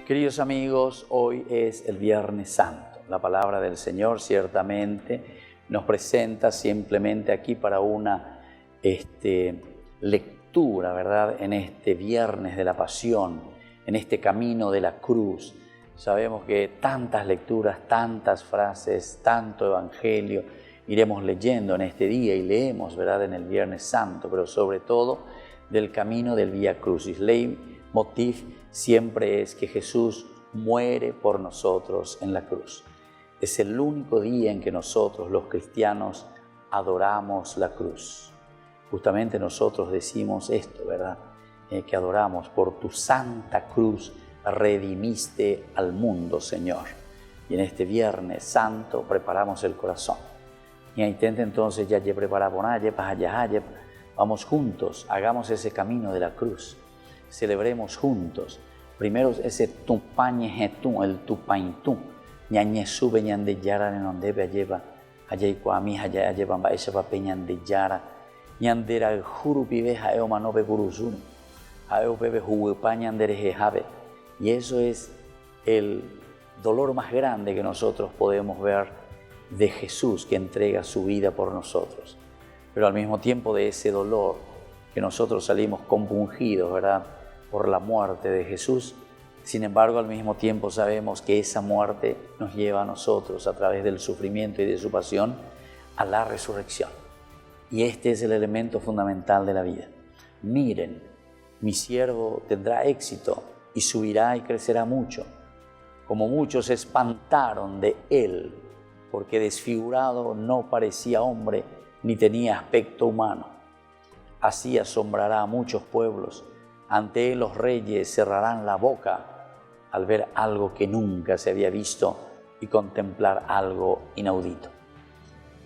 Queridos amigos, hoy es el Viernes Santo. La palabra del Señor ciertamente nos presenta simplemente aquí para una lectura, ¿verdad? En este Viernes de la Pasión, en este camino de la cruz. Sabemos que tantas lecturas, tantas frases, tanto Evangelio iremos leyendo en este día y leemos, ¿verdad? En el Viernes Santo, pero sobre todo del camino del Vía Crucis. Leitmotiv siempre es que Jesús muere por nosotros en la cruz. Es el único día en que nosotros, los cristianos, adoramos la cruz. Justamente nosotros decimos esto, ¿verdad? Que adoramos: por tu santa cruz redimiste al mundo, Señor. Y en este Viernes Santo preparamos el corazón. Y intenta entonces ya preparamos, vamos juntos, hagamos ese camino de la cruz. Celebremos juntos. Primero ese tupañejetún, el tupaintún. Ñañe sube ñande yara en donde lleva, allá y cuami, allá llevan esa papeñan de yara. Ñandera el juru pibe jaeo manobe guruzun. Jaeo bebe juguepañan de rejejabe. Y eso es el dolor más grande que nosotros podemos ver de Jesús, que entrega su vida por nosotros. Pero al mismo tiempo de ese dolor que nosotros salimos compungidos, ¿verdad?, por la muerte de Jesús, sin embargo al mismo tiempo sabemos que esa muerte nos lleva a nosotros, a través del sufrimiento y de su pasión, a la resurrección. Y este es el elemento fundamental de la vida. Miren, mi siervo tendrá éxito y subirá y crecerá mucho. Como muchos se espantaron de él, porque desfigurado no parecía hombre ni tenía aspecto humano. Así asombrará a muchos pueblos. Ante él los reyes cerrarán la boca al ver algo que nunca se había visto y contemplar algo inaudito.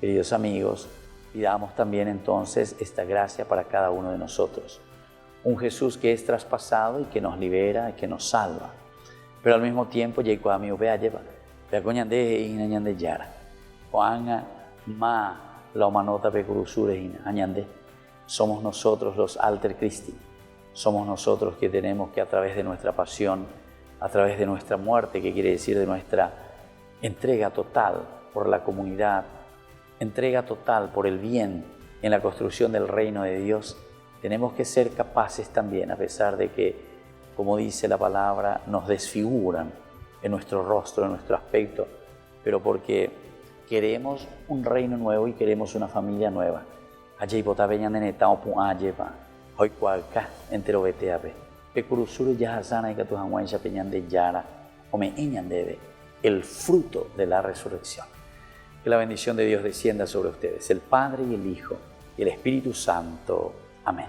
Queridos amigos, pidamos también entonces esta gracia para cada uno de nosotros. Un Jesús que es traspasado y que nos libera y que nos salva. Pero al mismo tiempo, somos nosotros los alter Christi. Somos nosotros que tenemos que, a través de nuestra pasión, a través de nuestra muerte, que quiere decir de nuestra entrega total por la comunidad, entrega total por el bien en la construcción del reino de Dios, tenemos que ser capaces también, a pesar de que, como dice la palabra, nos desfiguran en nuestro rostro, en nuestro aspecto, pero porque queremos un reino nuevo y queremos una familia nueva. Allí botabeñan en etao pu lleva. Hoy cualca entero veteabe. Pecurusuru yahasana y catujanguancha peñan de yara. O me eñan debe. El fruto de la resurrección. Que la bendición de Dios descienda sobre ustedes, el Padre y el Hijo y el Espíritu Santo. Amén.